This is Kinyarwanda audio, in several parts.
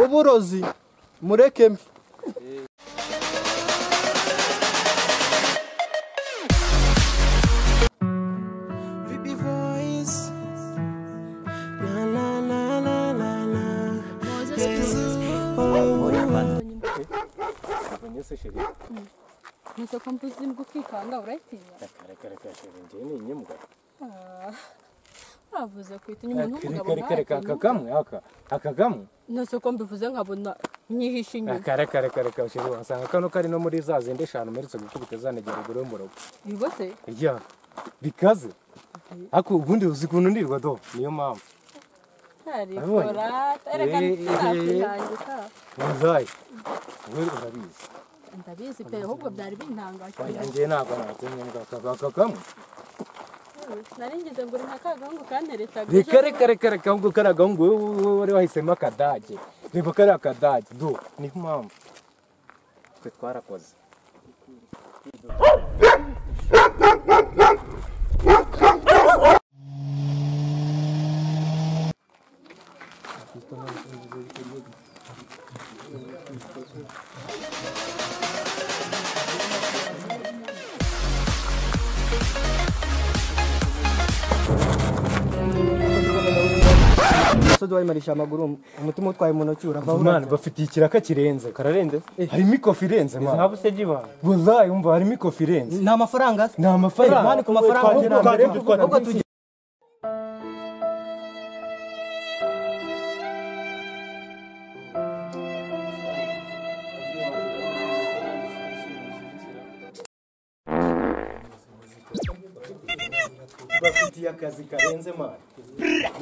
uburozi mureke mfi. Nise ko mbuzi mbwo kwikanga urayitinya. Reka nje ni nyimbwa. Avuze kwitinya umuntu w'umugabo. Reka akagamwe. Nise ko mbivuze nkabona nyihisha inyuma. Reka sheri wasanga kano kari no muri za zindi eshanu meretse gukubita zanegera gure mu rugo. Bibose? Ya. Bikaze. Ako ubundi uzikuntu ndirwa do niyo mpamvu. Arikora erekana Nzai. Wewe urabizi. Ndabizi pe ahubwo byari bintangaje. Yanjye ntabwo natumye ngakakamwe. Naringize ngo ntakagangu kanteretaga. Reka ngo karagangu wari wahisemo akadage. Reba kari akadage do ni mpamvu. Twe twarakoze. Sodo marisha amaguru umutima utwaye mu ntoki urava Imana bafitiye ikiraka kirenze kararenze harimo ikofi irenze man ntabwo se giba wallahi umva harimo ikofi irenze nta mafaranga nta mafaranga mani ku mafaranga ahubwo tujye bafitiye akazi karenze man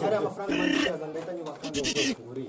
yari amafaranga manje cyaza ngahita nyubaka nuri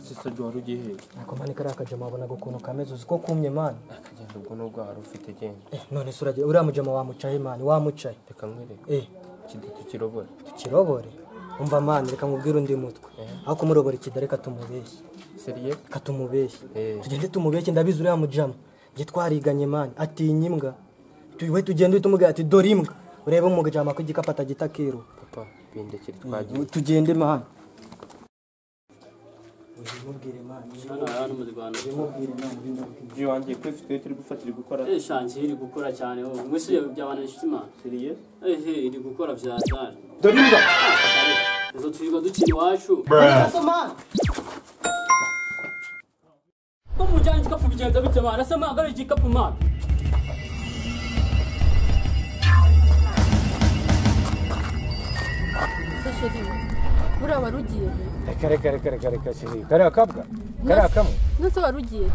Sister Joro gihe akomani kari akajama abona gukuntu kameze uziko kumye mani akagenda ubwo nubwo hari ufite genda none suraje uriya mujama wamucaye mani wamucaye reka mwire kidatu kirobora tukirobore umva mani reka nkubwire undi mutwe aho kumurobora ikida reka tumubeshye seriye katumubeshye tugende tumubeshye ndabizi uriya mujama nge twariganye mani atinya imbwa tuwe tugende tumubwira ati dore imbwa urebe umujama ko igikapata gitakiro papa bindekire twagiye tugende mani Mubwire mani hano mu Rwanda mubwire mani byo wangiye kwifite turi gufatira gukora shanje iri gukora cyane ho mwese byabana n'ishima seriye iri gukora byazana doringa izo twiga dukiri iwacu ko mujyanye igikapu bigenza bite mwana asama agari igikapu mwana Bura warugiye reka shiri kari akabwa kari akamwe nose warugiye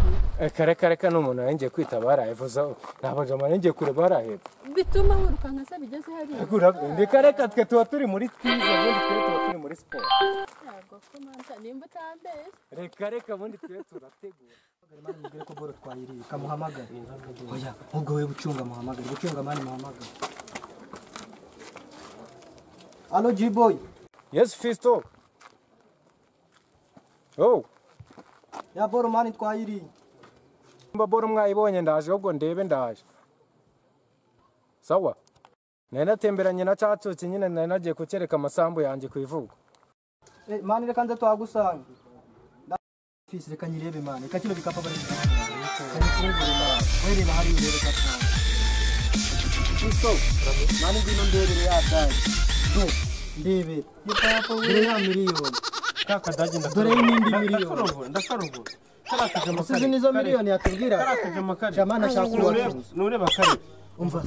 reka n'umuntu yangiye kwitabara evuza nabajama yangiye kureba haraheba bituma wirukanka se bigeze hari reka twe tuba turi muri tize ubundi twe tuba turi muri siporo ntabwo ko manza nimba utambeye reka ubundi twe turategura mani mubwire ko boro twayiriye kamuhamagara oya ubwo we bucunga muhamagara bucunga mani muhamagara Allo G-boy yes Fisto oh ya boro mani twayiriye mba boro mwayibonye ndaje ahubwo ndebe ndaje sawa nari natemberanye na cyacuki nyine nari nagiye kukereka amasambu yanjye ku ivugo mani reka nze twagusanga fisi reka nyirebe mani reka kino bikapa bari kanifungure mani wereba hari urebe katanga Fisto mani ngino ndebere ya dai ndebe dore ya miliyoni kakadaje dore n'indi miliyoni ndakarobo usize nizo miliyoni yatubwira jamana shakura nureba kare umva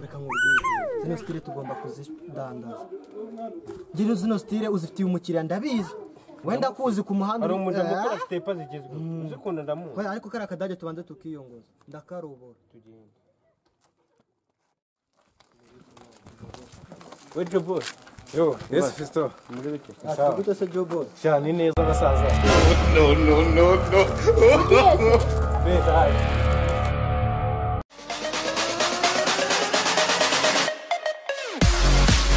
reka nkubwire zino stile tugomba kuzidandaza ngira zino stile uzifitiye umukiriya ndabizi wenda kuzi ku muhanda ari umuntu gukora stepa zigezweho uzikunda ndamu ariko kari akadaje tubanze tukiyongoza ndakarobora tugende wejo boss yo yes Fisto muri bike atugute se jobo cyane neza basaza no beta